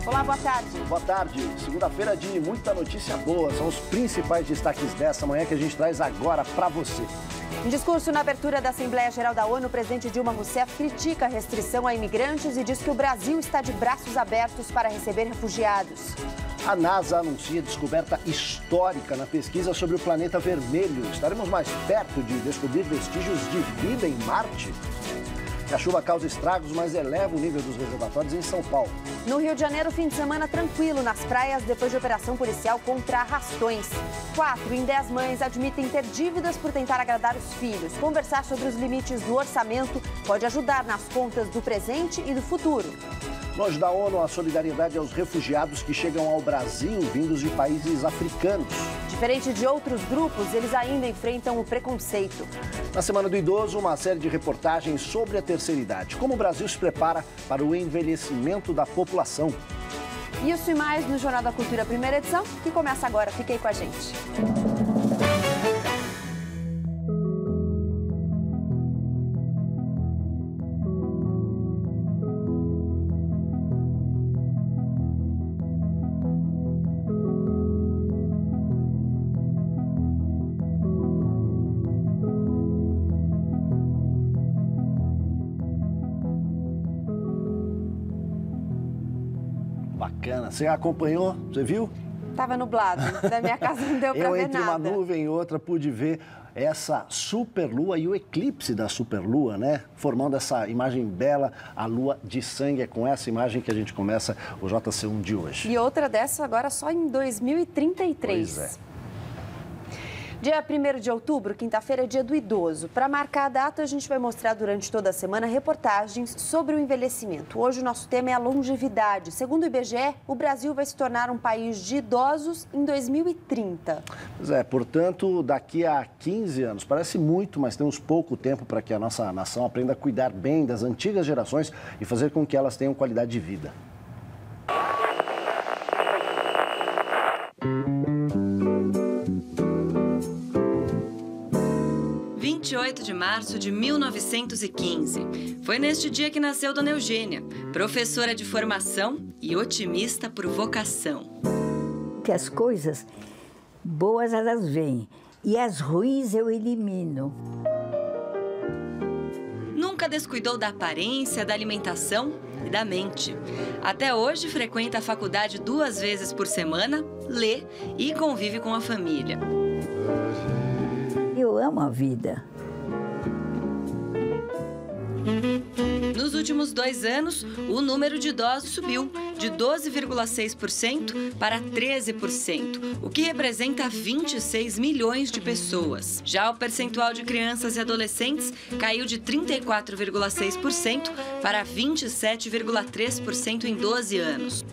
Olá, boa tarde. Boa tarde. Segunda-feira de muita notícia boa. São os principais destaques dessa manhã que a gente traz agora para você. Em discurso na abertura da Assembleia Geral da ONU, o presidente Dilma Rousseff critica a restrição a imigrantes e diz que o Brasil está de braços abertos para receber refugiados. A NASA anuncia descoberta histórica na pesquisa sobre o planeta vermelho. Estaremos mais perto de descobrir vestígios de vida em Marte? A chuva causa estragos, mas eleva o nível dos reservatórios em São Paulo. No Rio de Janeiro, fim de semana tranquilo nas praias depois de operação policial contra arrastões. 4 em 10 mães admitem ter dívidas por tentar agradar os filhos. Conversar sobre os limites do orçamento pode ajudar nas contas do presente e do futuro. Longe da ONU, a solidariedade aos refugiados que chegam ao Brasil vindos de países africanos. Diferente de outros grupos, eles ainda enfrentam o preconceito. Na Semana do Idoso, uma série de reportagens sobre a terceira idade. Como o Brasil se prepara para o envelhecimento da população. Isso e mais no Jornal da Cultura, primeira edição, que começa agora. Fique aí com a gente. Bacana. Você acompanhou? Você viu? Tava nublado. Da minha casa não deu pra ver nada. Eu, entre uma nuvem e outra, pude ver essa superlua e o eclipse da superlua, né? Formando essa imagem bela, a lua de sangue. É com essa imagem que a gente começa o JC1 de hoje. E outra dessa agora só em 2033. Pois é. Dia 1º de outubro, quinta-feira, é dia do idoso. Para marcar a data, a gente vai mostrar durante toda a semana reportagens sobre o envelhecimento. Hoje o nosso tema é a longevidade. Segundo o IBGE, o Brasil vai se tornar um país de idosos em 2030. Pois é, portanto, daqui a 15 anos, parece muito, mas temos pouco tempo para que a nossa nação aprenda a cuidar bem das antigas gerações e fazer com que elas tenham qualidade de vida. 28 de março de 1915. Foi neste dia que nasceu Dona Eugênia, professora de formação e otimista por vocação. Que as coisas boas elas vêm e as ruins eu elimino. Nunca descuidou da aparência, da alimentação e da mente. Até hoje frequenta a faculdade 2 vezes por semana, lê e convive com a família. Eu amo a vida. Nos últimos 2 anos, o número de idosos subiu de 12,6% para 13%, o que representa 26 milhões de pessoas. Já o percentual de crianças e adolescentes caiu de 34,6% para 27,3% em 12 anos.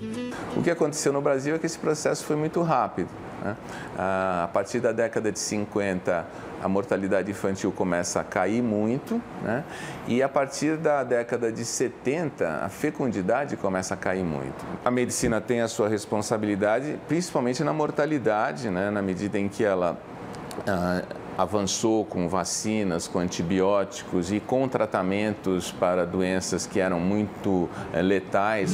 O que aconteceu no Brasil é que esse processo foi muito rápido, né? A partir da década de 50, a mortalidade infantil começa a cair muito, né? E a partir da década de 70, a fecundidade começa a cair muito. A medicina tem a sua responsabilidade, principalmente na mortalidade, né? Na medida em que ela avançou com vacinas, com antibióticos e com tratamentos para doenças que eram muito letais.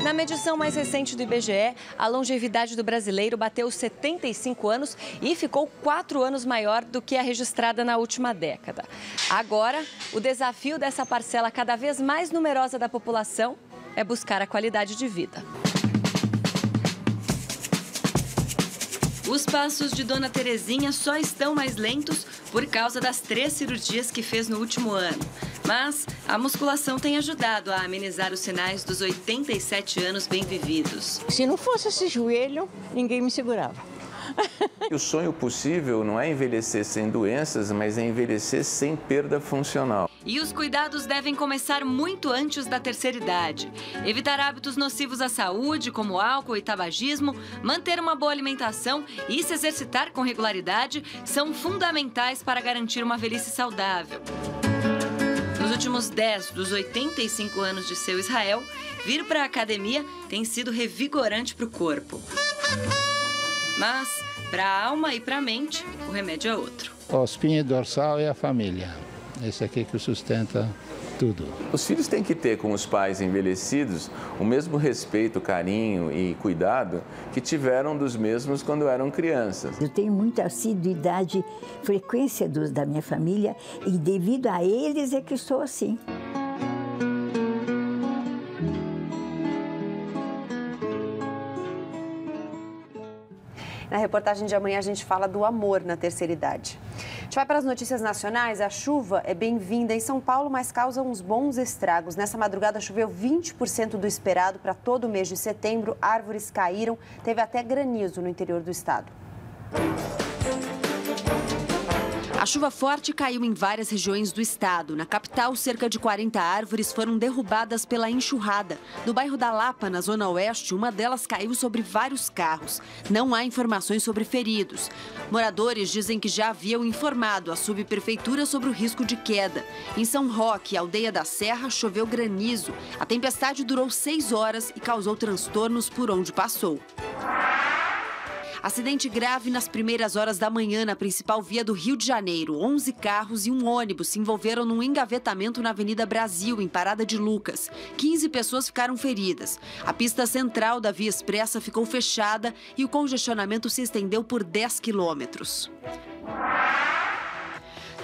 Na medição mais recente do IBGE, a longevidade do brasileiro bateu 75 anos e ficou 4 anos maior do que a registrada na última década. Agora, o desafio dessa parcela cada vez mais numerosa da população é buscar a qualidade de vida. Os passos de Dona Terezinha só estão mais lentos por causa das 3 cirurgias que fez no último ano. Mas a musculação tem ajudado a amenizar os sinais dos 87 anos bem vividos. Se não fosse esse joelho, ninguém me segurava. O sonho possível não é envelhecer sem doenças, mas é envelhecer sem perda funcional. E os cuidados devem começar muito antes da terceira idade. Evitar hábitos nocivos à saúde, como álcool e tabagismo, manter uma boa alimentação e se exercitar com regularidade são fundamentais para garantir uma velhice saudável. Nos últimos 10 dos 85 anos de seu Israel, vir para a academia tem sido revigorante para o corpo. Mas, para a alma e para a mente, o remédio é outro. A espinha dorsal é a família. esse aqui que sustenta tudo. Os filhos têm que ter com os pais envelhecidos o mesmo respeito, carinho e cuidado que tiveram dos mesmos quando eram crianças. Eu tenho muita assiduidade, frequência da minha família e devido a eles é que estou assim. Na reportagem de amanhã a gente fala do amor na terceira idade. A gente vai para as notícias nacionais. A chuva é bem-vinda em São Paulo, mas causa uns bons estragos. Nessa madrugada choveu 20% do esperado para todo o mês de setembro. Árvores caíram, teve até granizo no interior do estado. A chuva forte caiu em várias regiões do estado. Na capital, cerca de 40 árvores foram derrubadas pela enxurrada. No bairro da Lapa, na zona oeste, uma delas caiu sobre vários carros. Não há informações sobre feridos. Moradores dizem que já haviam informado a subprefeitura sobre o risco de queda. Em São Roque, aldeia da Serra, choveu granizo. A tempestade durou 6 horas e causou transtornos por onde passou. Acidente grave nas primeiras horas da manhã na principal via do Rio de Janeiro. 11 carros e um ônibus se envolveram num engavetamento na Avenida Brasil, em Parada de Lucas. 15 pessoas ficaram feridas. A pista central da via expressa ficou fechada e o congestionamento se estendeu por 10 quilômetros.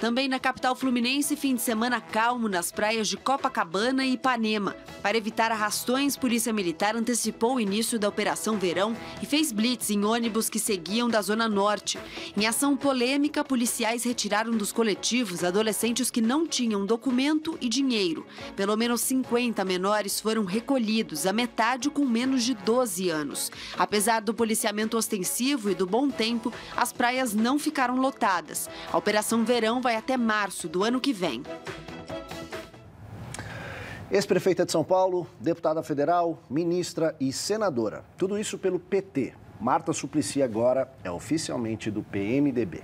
Também na capital fluminense, fim de semana calmo nas praias de Copacabana e Ipanema. Para evitar arrastões, Polícia Militar antecipou o início da Operação Verão e fez blitz em ônibus que seguiam da Zona Norte. Em ação polêmica, policiais retiraram dos coletivos adolescentes que não tinham documento e dinheiro. Pelo menos 50 menores foram recolhidos, a metade com menos de 12 anos. Apesar do policiamento ostensivo e do bom tempo, as praias não ficaram lotadas. A Operação Verão vai até março do ano que vem. Ex-prefeita de São Paulo, deputada federal, ministra e senadora. Tudo isso pelo PT. Marta Suplicy agora é oficialmente do PMDB.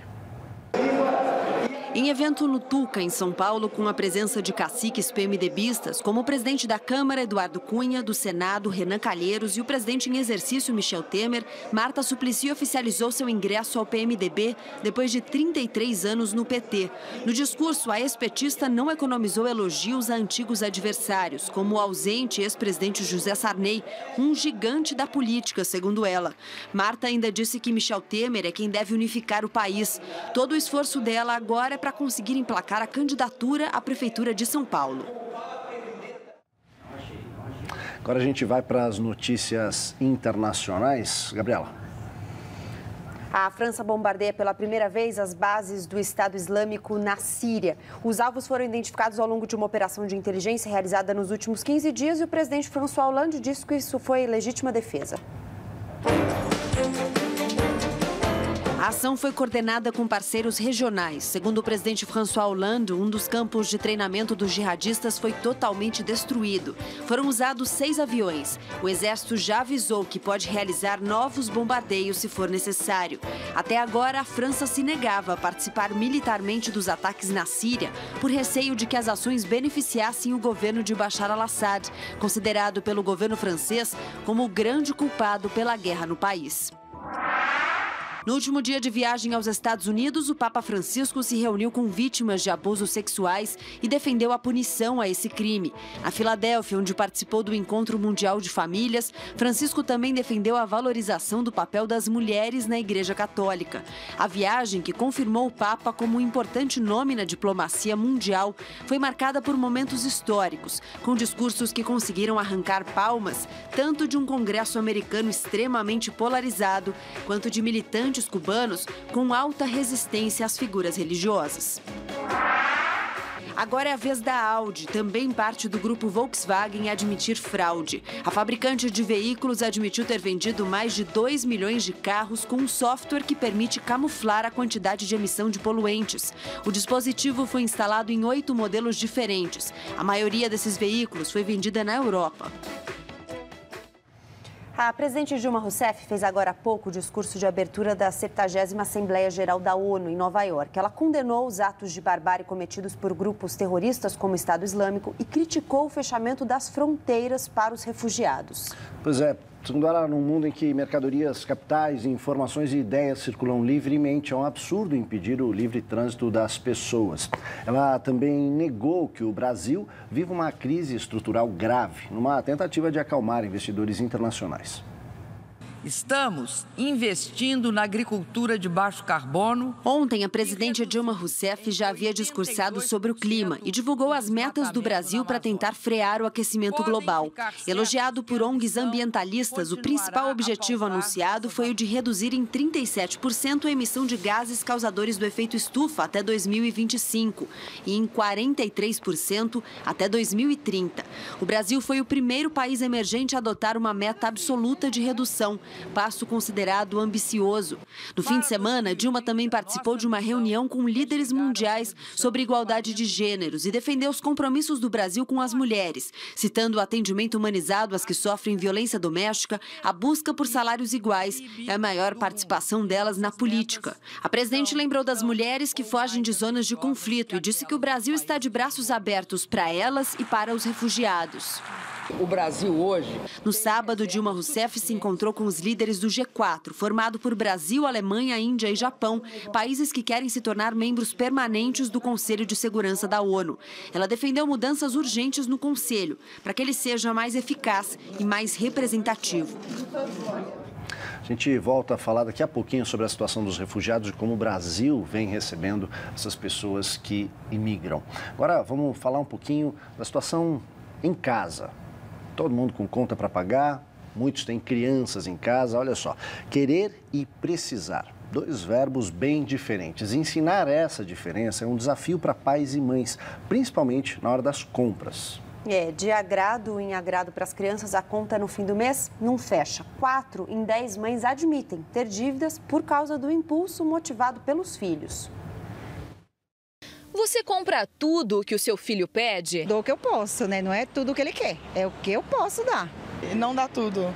Em evento no Tuca, em São Paulo, com a presença de caciques PMDBistas, como o presidente da Câmara, Eduardo Cunha, do Senado, Renan Calheiros, e o presidente em exercício, Michel Temer, Marta Suplicy oficializou seu ingresso ao PMDB depois de 33 anos no PT. No discurso, a ex-petista não economizou elogios a antigos adversários, como o ausente ex-presidente José Sarney, um gigante da política, segundo ela. Marta ainda disse que Michel Temer é quem deve unificar o país. Todo o esforço dela agora é para conseguir emplacar a candidatura à Prefeitura de São Paulo. Agora a gente vai para as notícias internacionais. Gabriela. A França bombardeia pela primeira vez as bases do Estado Islâmico na Síria. Os alvos foram identificados ao longo de uma operação de inteligência realizada nos últimos 15 dias e o presidente François Hollande disse que isso foi legítima defesa. A ação foi coordenada com parceiros regionais. Segundo o presidente François Hollande, um dos campos de treinamento dos jihadistas foi totalmente destruído. Foram usados 6 aviões. O exército já avisou que pode realizar novos bombardeios se for necessário. Até agora, a França se negava a participar militarmente dos ataques na Síria por receio de que as ações beneficiassem o governo de Bashar al-Assad, considerado pelo governo francês como o grande culpado pela guerra no país. No último dia de viagem aos Estados Unidos, o Papa Francisco se reuniu com vítimas de abusos sexuais e defendeu a punição a esse crime. Na Filadélfia, onde participou do Encontro Mundial de Famílias, Francisco também defendeu a valorização do papel das mulheres na Igreja Católica. A viagem, que confirmou o Papa como um importante nome na diplomacia mundial, foi marcada por momentos históricos, com discursos que conseguiram arrancar palmas, tanto de um Congresso americano extremamente polarizado, quanto de militantes cubanos com alta resistência às figuras religiosas. Agora é a vez da Audi, também parte do grupo Volkswagen, admitir fraude. A fabricante de veículos admitiu ter vendido mais de 2 milhões de carros com um software que permite camuflar a quantidade de emissão de poluentes. O dispositivo foi instalado em 8 modelos diferentes. A maioria desses veículos foi vendida na Europa. A presidente Dilma Rousseff fez agora há pouco o discurso de abertura da 70ª Assembleia Geral da ONU, em Nova York. Ela condenou os atos de barbárie cometidos por grupos terroristas como o Estado Islâmico e criticou o fechamento das fronteiras para os refugiados. Pois é, Segundo ela, num mundo em que mercadorias, capitais, informações e ideias circulam livremente, é um absurdo impedir o livre trânsito das pessoas. Ela também negou que o Brasil vive uma crise estrutural grave, numa tentativa de acalmar investidores internacionais. Estamos investindo na agricultura de baixo carbono. Ontem, a presidente Dilma Rousseff já havia discursado sobre o clima e divulgou as metas do Brasil para tentar frear o aquecimento global. Elogiado por ONGs ambientalistas, o principal objetivo anunciado foi o de reduzir em 37% a emissão de gases causadores do efeito estufa até 2025 e em 43% até 2030. O Brasil foi o primeiro país emergente a adotar uma meta absoluta de redução, passo considerado ambicioso. No fim de semana, Dilma também participou de uma reunião com líderes mundiais sobre igualdade de gêneros e defendeu os compromissos do Brasil com as mulheres, citando o atendimento humanizado às que sofrem violência doméstica, a busca por salários iguais e a maior participação delas na política. A presidente lembrou das mulheres que fogem de zonas de conflito e disse que o Brasil está de braços abertos para elas e para os refugiados. O Brasil hoje... No sábado, Dilma Rousseff se encontrou com os líderes do G4, formado por Brasil, Alemanha, Índia e Japão, países que querem se tornar membros permanentes do Conselho de Segurança da ONU. Ela defendeu mudanças urgentes no Conselho, para que ele seja mais eficaz e mais representativo. A gente volta a falar daqui a pouquinho sobre a situação dos refugiados e como o Brasil vem recebendo essas pessoas que imigram. Agora, vamos falar um pouquinho da situação em casa. Todo mundo com conta para pagar, muitos têm crianças em casa. Olha só, querer e precisar, dois verbos bem diferentes. Ensinar essa diferença é um desafio para pais e mães, principalmente na hora das compras. De agrado em agrado para as crianças, a conta no fim do mês não fecha. 4 em 10 mães admitem ter dívidas por causa do impulso motivado pelos filhos. Você compra tudo que o seu filho pede? Dou o que eu posso, né? Não é tudo o que ele quer, é o que eu posso dar. Não dá tudo,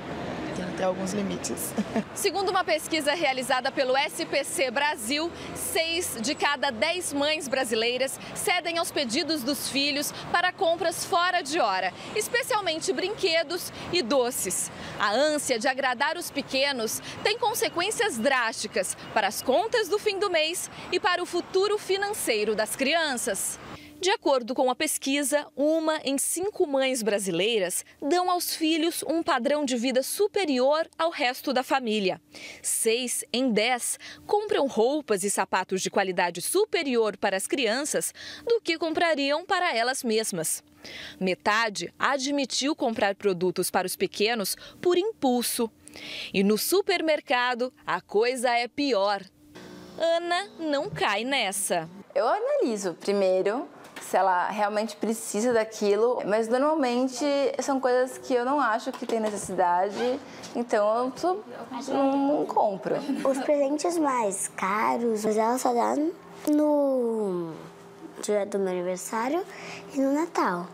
tem até alguns limites. Segundo uma pesquisa realizada pelo SPC Brasil, 6 de cada 10 mães brasileiras cedem aos pedidos dos filhos para compras fora de hora, especialmente brinquedos e doces. A ânsia de agradar os pequenos tem consequências drásticas para as contas do fim do mês e para o futuro financeiro das crianças. De acordo com a pesquisa, 1 em 5 mães brasileiras dão aos filhos um padrão de vida superior ao resto da família. 6 em 10 compram roupas e sapatos de qualidade superior para as crianças do que comprariam para elas mesmas. Metade admitiu comprar produtos para os pequenos por impulso. E no supermercado, a coisa é pior. Ana não cai nessa. Eu analiso primeiro se ela realmente precisa daquilo, mas normalmente são coisas que eu não acho que tem necessidade, então eu não compro. Os presentes mais caros, ela só dá no dia do meu aniversário e no Natal.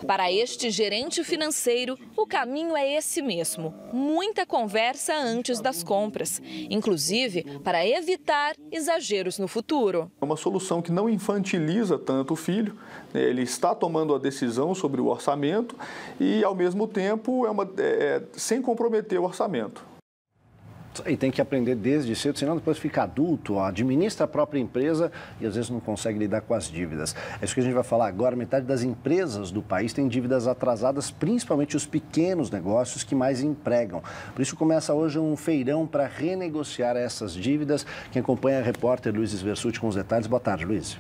Para este gerente financeiro, o caminho é esse mesmo. Muita conversa antes das compras, inclusive para evitar exageros no futuro. É uma solução que não infantiliza tanto o filho, ele está tomando a decisão sobre o orçamento e, ao mesmo tempo, sem comprometer o orçamento. E tem que aprender desde cedo, senão depois fica adulto, administra a própria empresa e às vezes não consegue lidar com as dívidas. É isso que a gente vai falar agora. Metade das empresas do país tem dívidas atrasadas, principalmente os pequenos negócios que mais empregam. Por isso começa hoje um feirão para renegociar essas dívidas. Quem acompanha é a repórter Luiz Versutti com os detalhes. Boa tarde, Luiz.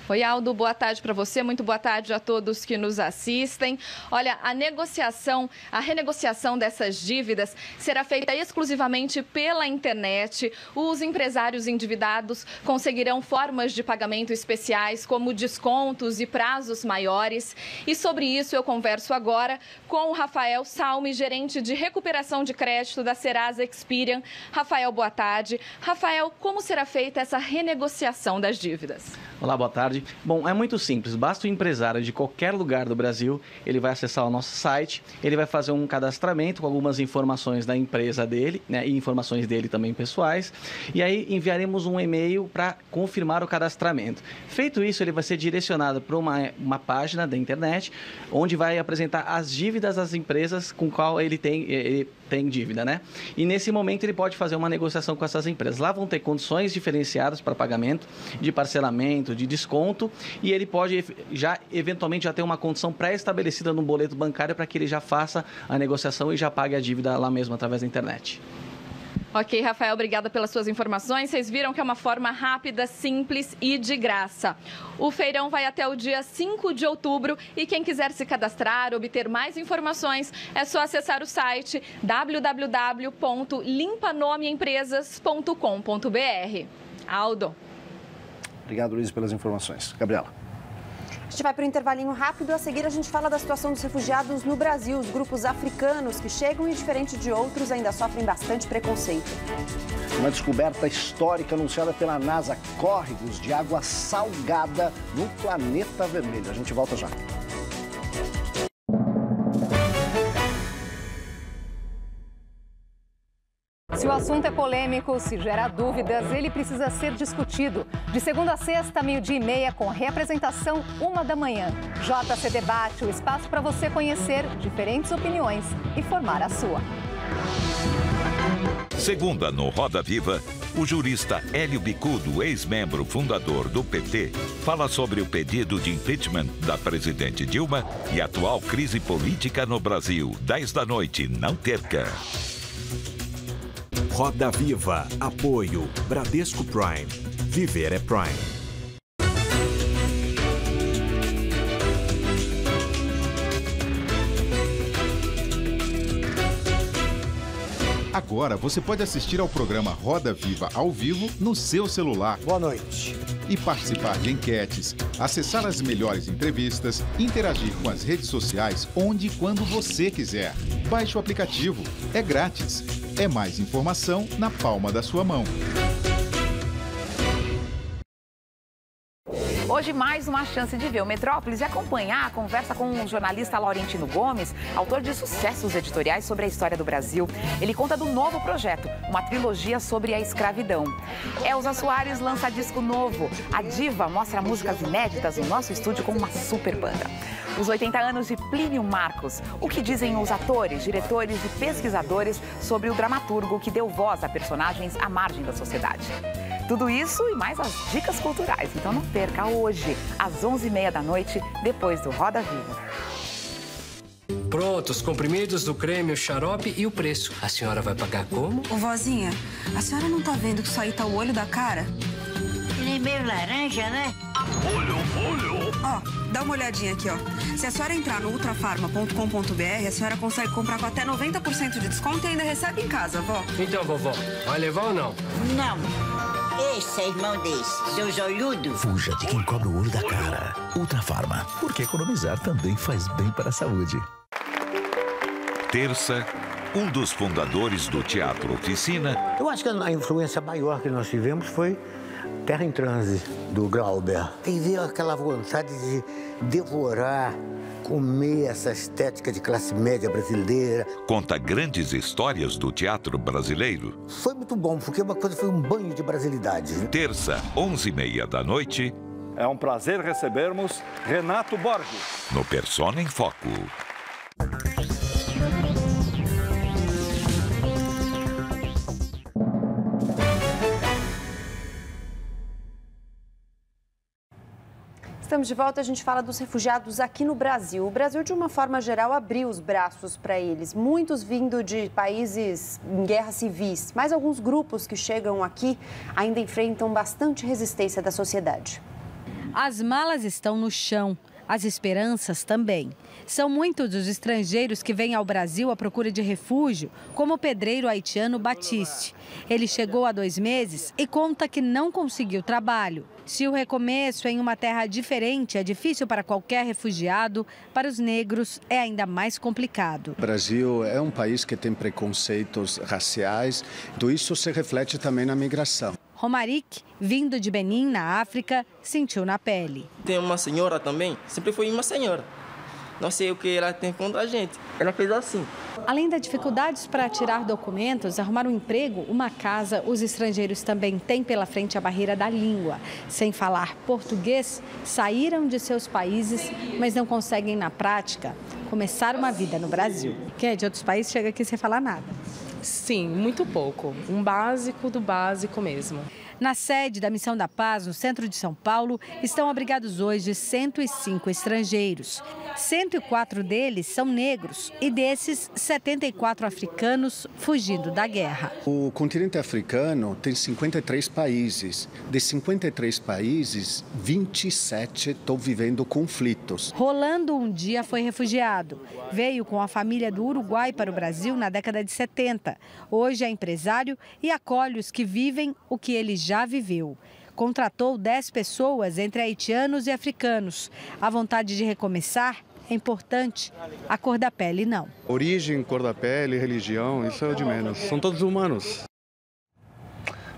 Oi, Aldo, boa tarde para você, muito boa tarde a todos que nos assistem. Olha, a renegociação dessas dívidas será feita exclusivamente pela internet. Os empresários endividados conseguirão formas de pagamento especiais, como descontos e prazos maiores. E sobre isso eu converso agora com o Rafael Salme, gerente de recuperação de crédito da Serasa Experian. Rafael, boa tarde. Rafael, como será feita essa renegociação das dívidas? Olá, boa tarde. tarde. Bom, é muito simples, basta o empresário de qualquer lugar do Brasil, ele vai acessar o nosso site, ele vai fazer um cadastramento com algumas informações da empresa dele, né, e informações dele também pessoais, e aí enviaremos um e-mail para confirmar o cadastramento. Feito isso, ele vai ser direcionado para uma página da internet, onde vai apresentar as dívidas das empresas com qual ele tem dívida, né? E nesse momento ele pode fazer uma negociação com essas empresas. Lá vão ter condições diferenciadas para pagamento, de parcelamento, de desconto, e ele pode eventualmente já ter uma condição pré-estabelecida no boleto bancário para que ele já faça a negociação e já pague a dívida lá mesmo através da internet. Ok, Rafael, obrigada pelas suas informações. Vocês viram que é uma forma rápida, simples e de graça. O feirão vai até o dia 5 de outubro e quem quiser se cadastrar, obter mais informações, é só acessar o site www.limpanomeempresas.com.br. Aldo. Obrigado, Luiz, pelas informações. Gabriela. A gente vai para o intervalinho rápido. A seguir, a gente fala da situação dos refugiados no Brasil. Os grupos africanos que chegam e, diferente de outros, ainda sofrem bastante preconceito. Uma descoberta histórica anunciada pela NASA: córregos de água salgada no planeta vermelho. A gente volta já. Se o assunto é polêmico, se gera dúvidas, ele precisa ser discutido. De segunda a sexta, 12h30, com reapresentação 1h. JC Debate, o espaço para você conhecer diferentes opiniões e formar a sua. Segunda, no Roda Viva, o jurista Hélio Bicudo, ex-membro fundador do PT, fala sobre o pedido de impeachment da presidente Dilma e a atual crise política no Brasil. 10h, não perca. Roda Viva. Apoio Bradesco Prime. Viver é Prime. Agora você pode assistir ao programa Roda Viva ao vivo no seu celular. Boa noite. E participar de enquetes, acessar as melhores entrevistas, interagir com as redes sociais onde e quando você quiser. Baixe o aplicativo. É grátis. É mais informação na palma da sua mão. Hoje, mais uma chance de ver o Metrópolis e acompanhar a conversa com o jornalista Laurentino Gomes, autor de sucessos editoriais sobre a história do Brasil. Ele conta do novo projeto, uma trilogia sobre a escravidão. Elza Soares lança disco novo. A diva mostra músicas inéditas no nosso estúdio com uma super banda. Os 80 anos de Plínio Marcos. O que dizem os atores, diretores e pesquisadores sobre o dramaturgo que deu voz a personagens à margem da sociedade. Tudo isso e mais as dicas culturais. Então não perca hoje, às 11h30, depois do Roda Viva. Pronto, os comprimidos do creme, o xarope e o preço. A senhora vai pagar como? Ô, vozinha, a senhora não tá vendo que isso aí tá o olho da cara? Ele é meio laranja, né? Olho. Ó, dá uma olhadinha aqui, ó. Se a senhora entrar no ultrafarma.com.br, a senhora consegue comprar com até 90% de desconto e ainda recebe em casa, vó. Então, vovó, vai levar ou não? Não. Esse é irmão desse, seus olhudos. Fuja de quem cobra o olho da cara. Ultrafarma, porque economizar também faz bem para a saúde. Terça, um dos fundadores do Teatro Oficina. Eu acho que a influência maior que nós tivemos foi Terra em Transe, do Glauber. E veio aquela vontade de devorar, comer essa estética de classe média brasileira. Conta grandes histórias do teatro brasileiro. Foi muito bom, porque uma coisa foi um banho de brasilidade. Terça, 11h30. É um prazer recebermos Renato Borges. No Persona em Foco. Estamos de volta, a gente fala dos refugiados aqui no Brasil. O Brasil, de uma forma geral, abriu os braços para eles. Muitos vindo de países em guerras civis, mas alguns grupos que chegam aqui ainda enfrentam bastante resistência da sociedade. As malas estão no chão, as esperanças também. São muitos os estrangeiros que vêm ao Brasil à procura de refúgio, como o pedreiro haitiano Batiste. Ele chegou há 2 meses e conta que não conseguiu trabalho. Se o recomeço em uma terra diferente é difícil para qualquer refugiado, para os negros é ainda mais complicado. O Brasil é um país que tem preconceitos raciais, então isso se reflete também na migração. Romaric, vindo de Benin, na África, sentiu na pele. Tem uma senhora também, sempre foi uma senhora. Não sei o que ela tem contra a gente. Ela fez assim. Além das dificuldades para tirar documentos, arrumar um emprego, uma casa, os estrangeiros também têm pela frente a barreira da língua. Sem falar português, saíram de seus países, mas não conseguem, na prática, começar uma vida no Brasil. Quem é de outros países chega aqui sem falar nada. Sim, muito pouco. Um básico do básico mesmo. Na sede da Missão da Paz, no centro de São Paulo, estão abrigados hoje 105 estrangeiros. 104 deles são negros e desses, 74 africanos fugindo da guerra. O continente africano tem 53 países. De 53 países, 27 estão vivendo conflitos. Rolando um dia foi refugiado. Veio com a família do Uruguai para o Brasil na década de 70. Hoje é empresário e acolhe os que vivem o que ele já viveu. Contratou 10 pessoas, entre haitianos e africanos. A vontade de recomeçar é importante, a cor da pele não. Origem, cor da pele, religião, isso é o de menos. São todos humanos.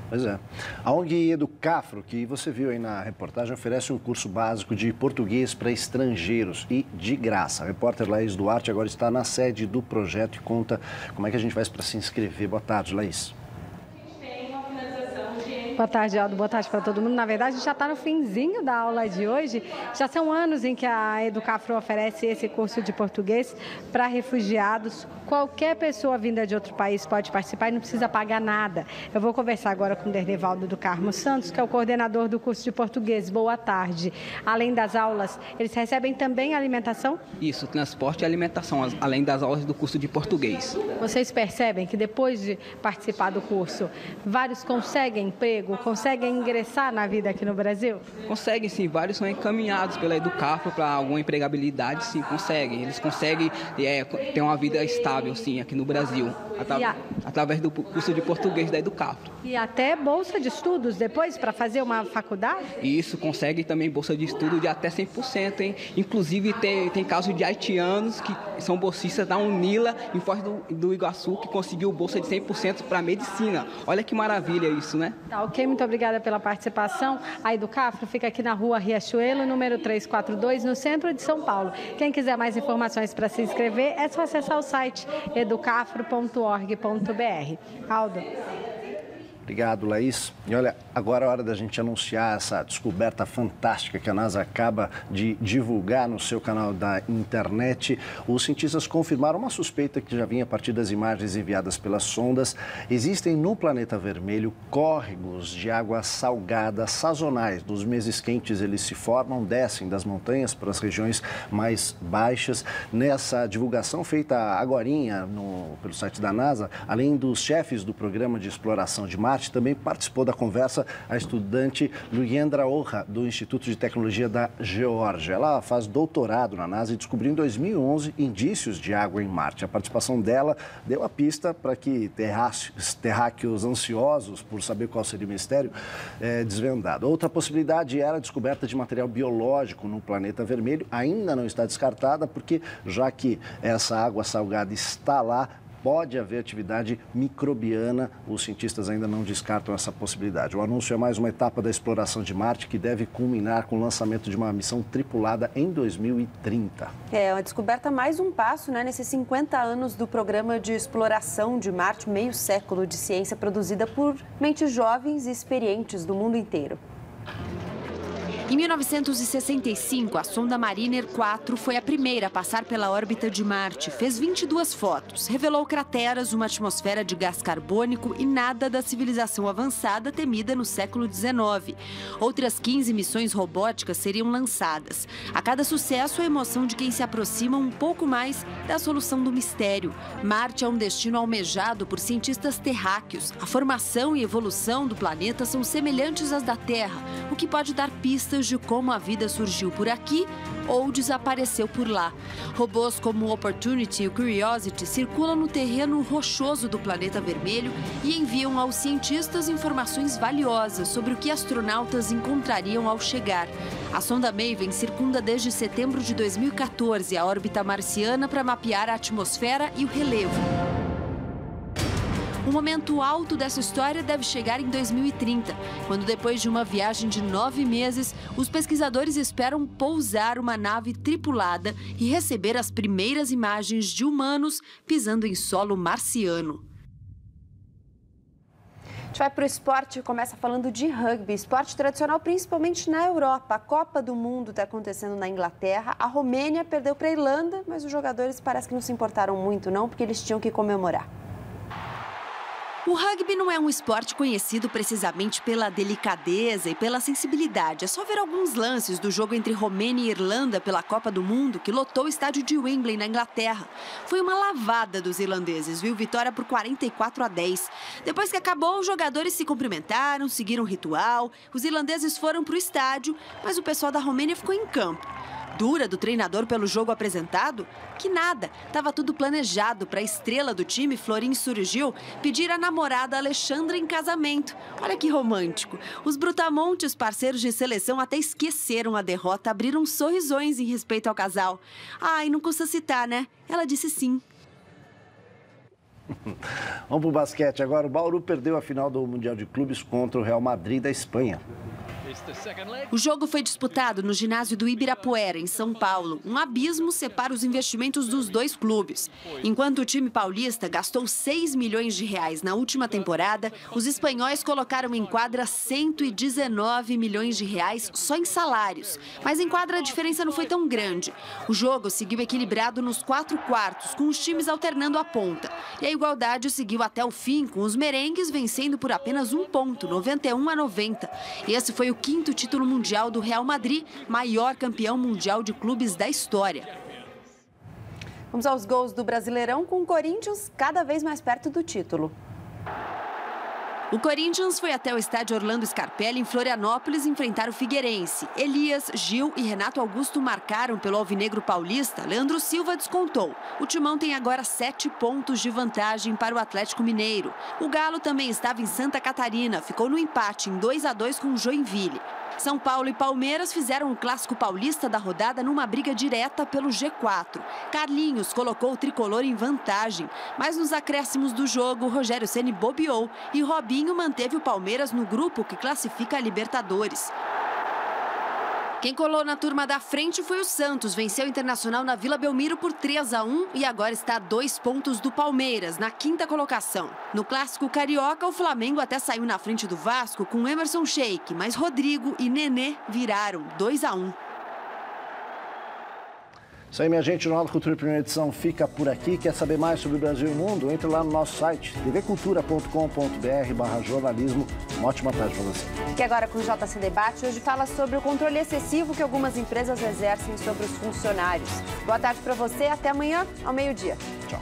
Pois é. A ONG Educafro, que você viu aí na reportagem, oferece um curso básico de português para estrangeiros e de graça. A repórter Laís Duarte agora está na sede do projeto e conta como é que a gente faz para se inscrever. Boa tarde, Laís. Boa tarde, Aldo. Boa tarde para todo mundo. Na verdade, a gente já está no finzinho da aula de hoje. Já são anos em que a Educafro oferece esse curso de português para refugiados. Qualquer pessoa vinda de outro país pode participar e não precisa pagar nada. Eu vou conversar agora com o Dernevaldo do Carmo Santos, que é o coordenador do curso de português. Boa tarde. Além das aulas, eles recebem também alimentação? Isso, transporte e alimentação, além das aulas do curso de português. Vocês percebem que depois de participar do curso, vários conseguem emprego? Conseguem ingressar na vida aqui no Brasil? Conseguem, sim. Vários são encaminhados pela Educafro para alguma empregabilidade, sim, conseguem. Eles conseguem ter uma vida estável, sim, aqui no Brasil, através do curso de português da Educafro. E até bolsa de estudos depois para fazer uma faculdade? Isso, consegue também bolsa de estudo de até 100%, hein? Inclusive, tem casos de haitianos que são bolsistas da UNILA, em Foz do Iguaçu, que conseguiu bolsa de 100% para medicina. Olha que maravilha isso, né? Tá, ok, muito obrigada pela participação. A Educafro fica aqui na rua Riachuelo, número 342, no centro de São Paulo. Quem quiser mais informações para se inscrever, é só acessar o site educafro.org.br. Aldo. Obrigado, Laís. E olha, agora é hora da gente anunciar essa descoberta fantástica que a NASA acaba de divulgar no seu canal da internet. Os cientistas confirmaram uma suspeita que já vinha a partir das imagens enviadas pelas sondas. Existem no planeta vermelho córregos de água salgada sazonais. Nos meses quentes eles se formam, descem das montanhas para as regiões mais baixas. Nessa divulgação feita agorinha pelo site da NASA, além dos chefes do programa de exploração de Marte, também participou da conversa a estudante Luyendra Orra, do Instituto de Tecnologia da Geórgia. Ela faz doutorado na NASA e descobriu em 2011 indícios de água em Marte. A participação dela deu a pista para que terráqueos ansiosos por saber qual seria o mistério desvendado. Outra possibilidade era a descoberta de material biológico no planeta vermelho. Ainda não está descartada, porque já que essa água salgada está lá, pode haver atividade microbiana. Os cientistas ainda não descartam essa possibilidade. O anúncio é mais uma etapa da exploração de Marte que deve culminar com o lançamento de uma missão tripulada em 2030. É uma descoberta, mais um passo, né, nesses 50 anos do programa de exploração de Marte, meio século de ciência produzida por mentes jovens e experientes do mundo inteiro. Em 1965, a sonda Mariner 4 foi a primeira a passar pela órbita de Marte. Fez 22 fotos, revelou crateras, uma atmosfera de gás carbônico e nada da civilização avançada temida no século XIX. Outras 15 missões robóticas seriam lançadas. A cada sucesso, a emoção de quem se aproxima um pouco mais da solução do mistério. Marte é um destino almejado por cientistas terráqueos. A formação e evolução do planeta são semelhantes às da Terra, o que pode dar pistas de como a vida surgiu por aqui ou desapareceu por lá. Robôs como o Opportunity e o Curiosity circulam no terreno rochoso do planeta vermelho e enviam aos cientistas informações valiosas sobre o que astronautas encontrariam ao chegar. A sonda Maven circunda desde setembro de 2014 a órbita marciana para mapear a atmosfera e o relevo. O momento alto dessa história deve chegar em 2030, quando depois de uma viagem de 9 meses, os pesquisadores esperam pousar uma nave tripulada e receber as primeiras imagens de humanos pisando em solo marciano. A gente vai para o esporte e começa falando de rugby, esporte tradicional principalmente na Europa. A Copa do Mundo está acontecendo na Inglaterra, a Romênia perdeu para a Irlanda, mas os jogadores parece que não se importaram muito não, porque eles tinham que comemorar. O rugby não é um esporte conhecido precisamente pela delicadeza e pela sensibilidade. É só ver alguns lances do jogo entre Romênia e Irlanda pela Copa do Mundo, que lotou o estádio de Wembley, na Inglaterra. Foi uma lavada dos irlandeses, viu? Vitória por 44-10. Depois que acabou, os jogadores se cumprimentaram, seguiram o ritual. Os irlandeses foram para o estádio, mas o pessoal da Romênia ficou em campo. Dura do treinador pelo jogo apresentado? Que nada, estava tudo planejado para a estrela do time, Florin Surgiu, pedir a namorada Alexandra em casamento. Olha que romântico. Os brutamontes, parceiros de seleção, até esqueceram a derrota, abriram sorrisões em respeito ao casal. Ai, não custa citar, né? Ela disse sim. Vamos para o basquete agora. O Bauru perdeu a final do Mundial de Clubes contra o Real Madrid da Espanha. O jogo foi disputado no ginásio do Ibirapuera, em São Paulo. Um abismo separa os investimentos dos dois clubes. Enquanto o time paulista gastou 6 milhões de reais na última temporada, os espanhóis colocaram em quadra 119 milhões de reais só em salários. Mas em quadra a diferença não foi tão grande. O jogo seguiu equilibrado nos 4 quartos, com os times alternando a ponta. E a igualdade seguiu até o fim, com os merengues vencendo por apenas 1 ponto, 91-90. Esse foi o 5º título mundial do Real Madrid, maior campeão mundial de clubes da história. Vamos aos gols do Brasileirão, com o Corinthians cada vez mais perto do título. O Corinthians foi até o estádio Orlando Scarpelli, em Florianópolis, enfrentar o Figueirense. Elias, Gil e Renato Augusto marcaram pelo alvinegro paulista. Leandro Silva descontou. O Timão tem agora 7 pontos de vantagem para o Atlético Mineiro. O Galo também estava em Santa Catarina. Ficou no empate em 2-2 com o Joinville. São Paulo e Palmeiras fizeram o clássico paulista da rodada numa briga direta pelo G4. Carlinhos colocou o tricolor em vantagem, mas nos acréscimos do jogo, Rogério Ceni bobeou e Robinho manteve o Palmeiras no grupo que classifica a Libertadores. Quem colou na turma da frente foi o Santos. Venceu o Internacional na Vila Belmiro por 3-1 e agora está a 2 pontos do Palmeiras, na 5ª colocação. No clássico carioca, o Flamengo até saiu na frente do Vasco com Emerson Sheik, mas Rodrigo e Nenê viraram 2-1. Isso aí, minha gente, o Jornal da Cultura Primeira Edição fica por aqui. Quer saber mais sobre o Brasil e o mundo? Entre lá no nosso site, tvcultura.com.br/jornalismo. Uma ótima tarde para você. Fique agora com o JC Debate. Hoje fala sobre o controle excessivo que algumas empresas exercem sobre os funcionários. Boa tarde para você, até amanhã, ao meio-dia. Tchau.